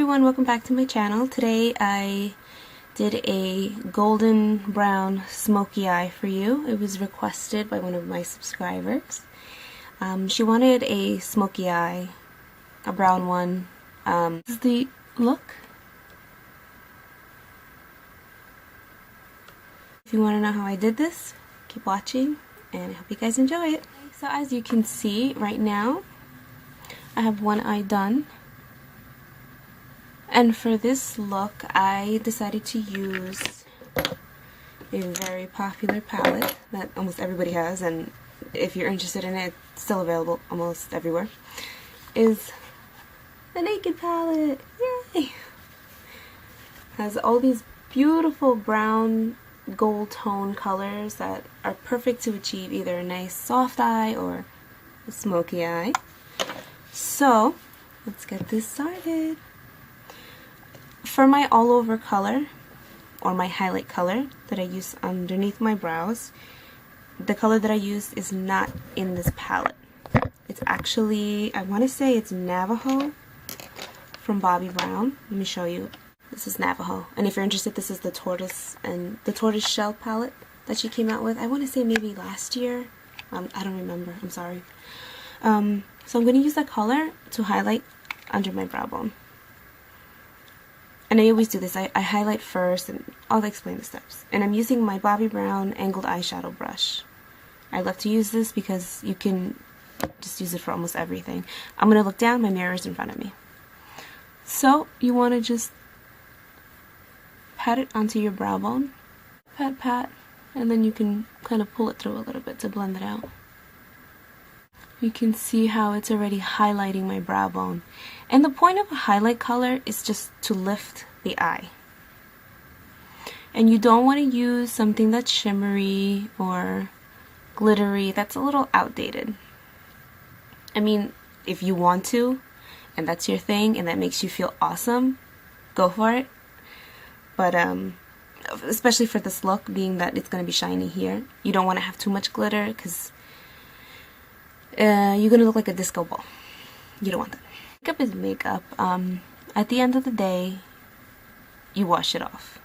everyone, welcome back to my channel. Today I did a golden brown smoky eye for you. It was requested by one of my subscribers. She wanted a smoky eye, a brown one. This is the look. If you want to know how I did this, keep watching and I hope you guys enjoy it. So as you can see right now, I have one eye done. And for this look, I decided to use a very popular palette that almost everybody has, and if you're interested in it, it's still available almost everywhere, is the Naked palette. Yay! Has all these beautiful brown gold tone colors that are perfect to achieve either a nice soft eye or a smoky eye. So, let's get this started. For my all over color, or my highlight color that I use underneath my brows, the color that I used is not in this palette. It's actually, I want to say it's Navajo from Bobbi Brown. Let me show you. This is Navajo. And if you're interested, this is the tortoise and the tortoise shell palette that she came out with. I want to say maybe last year. I don't remember. I'm sorry. So I'm going to use that color to highlight under my brow bone. And I always do this. I highlight first, and I'll explain the steps. And I'm using my Bobbi Brown angled eyeshadow brush. I love to use this because you can just use it for almost everything. I'm going to look down, my mirror is in front of me. So you want to just pat it onto your brow bone. Pat, pat, and then you can kind of pull it through a little bit to blend it out. You can see how it's already highlighting my brow bone. And the point of a highlight color is just to lift the eye. And you don't want to use something that's shimmery or glittery. That's a little outdated. I mean, if you want to, and that's your thing, and that makes you feel awesome, go for it. But especially for this look, being that it's going to be shiny here, you don't want to have too much glitter because you're going to look like a disco ball. You don't want that. Makeup is makeup. At the end of the day, you wash it off.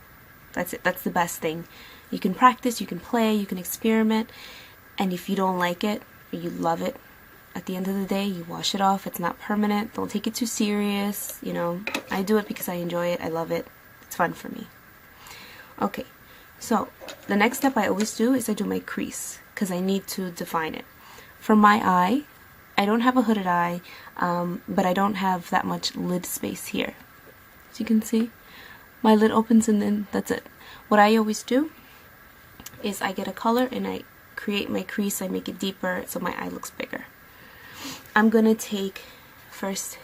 That's it. That's the best thing. You can practice, you can play, you can experiment, and if you don't like it, or you love it, at the end of the day, you wash it off. It's not permanent. Don't take it too serious. You know, I do it because I enjoy it. I love it. It's fun for me. Okay, so the next step I always do is I do my crease because I need to define it. For my eye, I don't have a hooded eye, but I don't have that much lid space here. As you can see, my lid opens and then that's it. What I always do is I get a color and I create my crease, I make it deeper so my eye looks bigger. I'm going to take first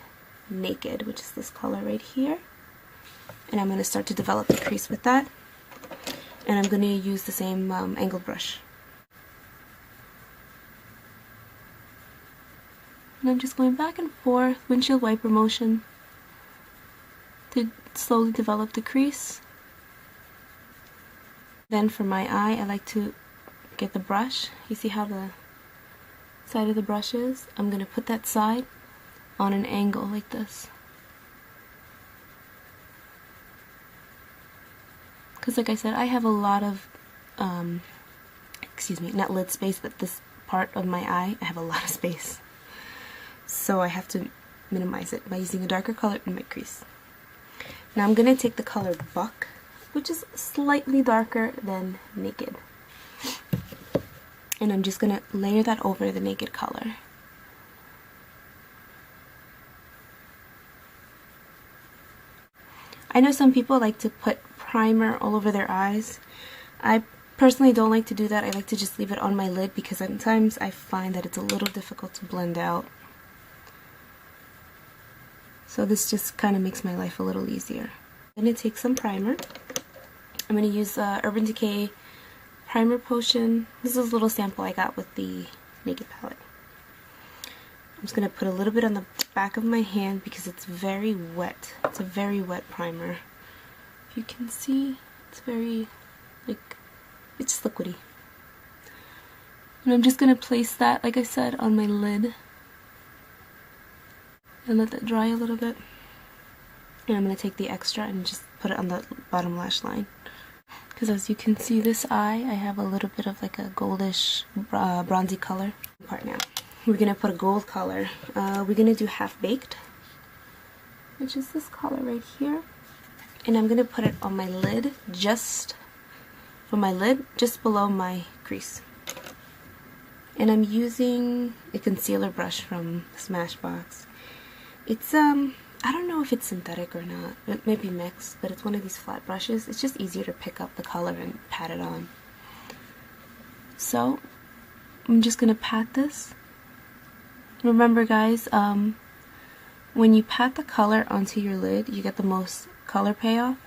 Naked, which is this color right here, and I'm going to start to develop the crease with that. And I'm going to use the same angled brush. And I'm just going back and forth, windshield wiper motion, to slowly develop the crease. Then for my eye, I like to get the brush. You see how the side of the brush is? I'm going to put that side on an angle like this. Because like I said, I have a lot of, not lid space, but this part of my eye, I have a lot of space. So I have to minimize it by using a darker color in my crease. Now I'm going to take the color Buck, which is slightly darker than Naked. And I'm just going to layer that over the Naked color. I know some people like to put primer all over their eyes. I personally don't like to do that. I like to just leave it on my lid because sometimes I find that it's a little difficult to blend out. So this just kind of makes my life a little easier. I'm going to take some primer. I'm going to use Urban Decay Primer Potion. This is a little sample I got with the Naked palette. I'm just going to put a little bit on the back of my hand because it's very wet. It's a very wet primer. If you can see, it's very, it's liquidy. And I'm just going to place that, like I said, on my lid. And let that dry a little bit. And I'm going to take the extra and just put it on the bottom lash line. Because as you can see, this eye, I have a little bit of like a goldish, bronzy color. Part now. We're going to put a gold color. We're going to do Half Baked, which is this color right here. And I'm going to put it on my lid, just below my crease. And I'm using a concealer brush from Smashbox. It's, I don't know if it's synthetic or not. It may be mixed, but it's one of these flat brushes. It's just easier to pick up the color and pat it on. So, I'm just going to pat this. Remember guys, when you pat the color onto your lid, you get the most color payoff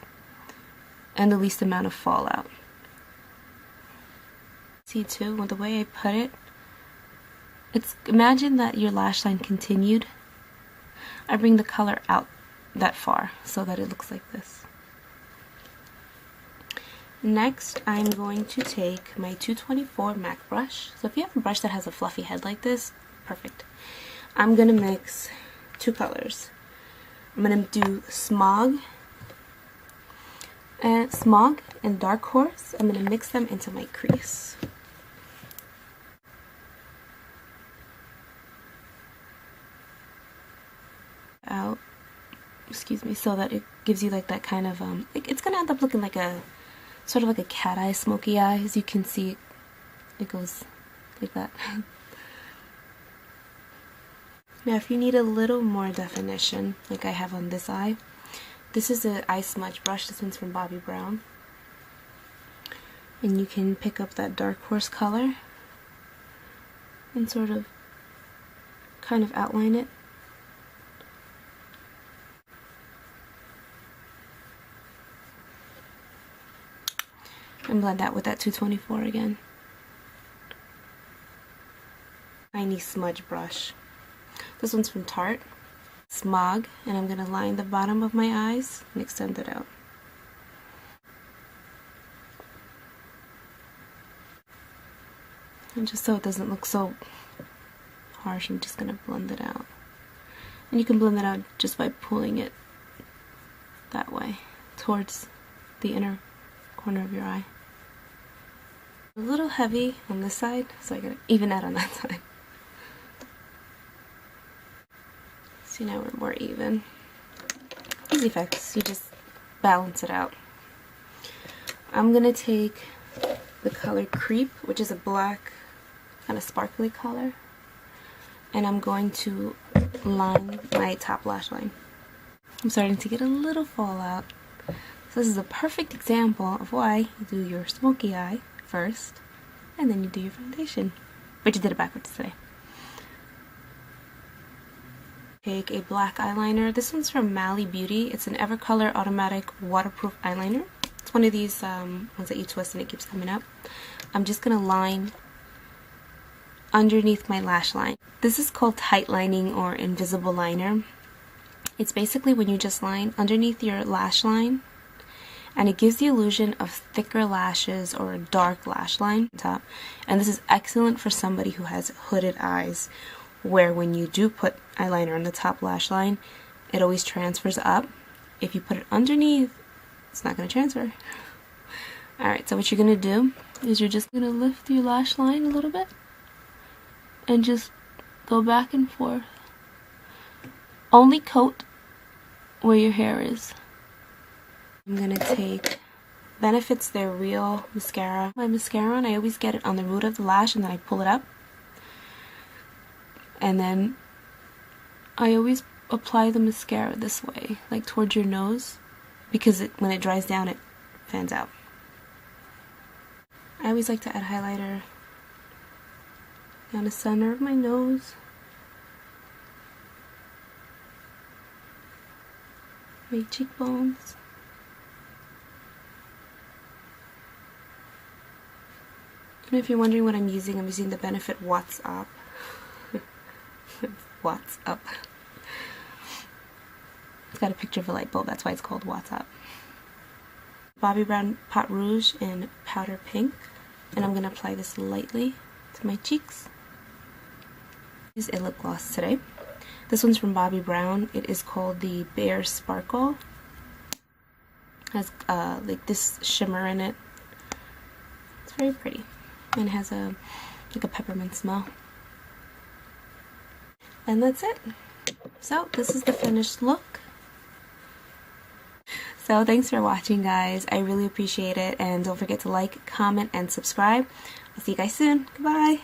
and the least amount of fallout. See too, with the way I put it, imagine that your lash line continued. I bring the color out that far so that it looks like this. Next, I'm going to take my 224 MAC brush. So if you have a brush that has a fluffy head like this, perfect. I'm going to mix two colors. I'm going to do Smog and Dark Horse. I'm going to mix them into my crease. Out, excuse me, so that it gives you like that kind of it's gonna end up looking like a sort of like a cat eye, smoky eye. As you can see, it goes like that. Now if you need a little more definition, like I have on this eye, this is an eye smudge brush. This one's from Bobbi Brown, and you can pick up that Dark Horse color and sort of kind of outline it. And blend that with that 224 again. Tiny smudge brush. This one's from Tarte. Smog, and I'm going to line the bottom of my eyes and extend it out. And just so it doesn't look so harsh, I'm just going to blend it out. And you can blend it out just by pulling it that way towards the inner corner of your eye. A little heavy on this side, so I gotta even out on that side. See, now we're more even. Easy fix, you just balance it out. I'm gonna take the color Creep, which is a black, kind of sparkly color, and I'm going to line my top lash line. I'm starting to get a little fallout. So this is a perfect example of why you do your smoky eye first, and then you do your foundation. But you did it backwards today. Take a black eyeliner. This one's from Mally Beauty. It's an Evercolor automatic waterproof eyeliner. It's one of these ones that you twist and it keeps coming up. I'm just going to line underneath my lash line. This is called tight lining or invisible liner. It's basically when you just line underneath your lash line, and it gives the illusion of thicker lashes or a dark lash line on top. And this is excellent for somebody who has hooded eyes, where when you do put eyeliner on the top lash line, it always transfers up. If you put it underneath, it's not going to transfer. Alright, so what you're going to do is you're just going to lift your lash line a little bit and just go back and forth. Only coat where your hair is. I'm going to take Benefit's Their Real mascara. My mascara on, I always get it on the root of the lash and then I pull it up. And then I always apply the mascara this way, like towards your nose, because when it dries down it fans out. I always like to add highlighter down the center of my nose, my cheekbones. And if you're wondering what I'm using the Benefit What's Up. What's Up. It's got a picture of a light bulb, that's why it's called What's Up. Bobbi Brown Pot Rouge in Powder Pink. And I'm going to apply this lightly to my cheeks. Use a lip gloss today. This one's from Bobbi Brown. It is called the Bare Sparkle. has like this shimmer in it. It's very pretty, and it has like a peppermint smell. And that's it. So this is the finished look. So thanks for watching, guys. I really appreciate it, and don't forget to like, comment, and subscribe. I'll see you guys soon. Goodbye.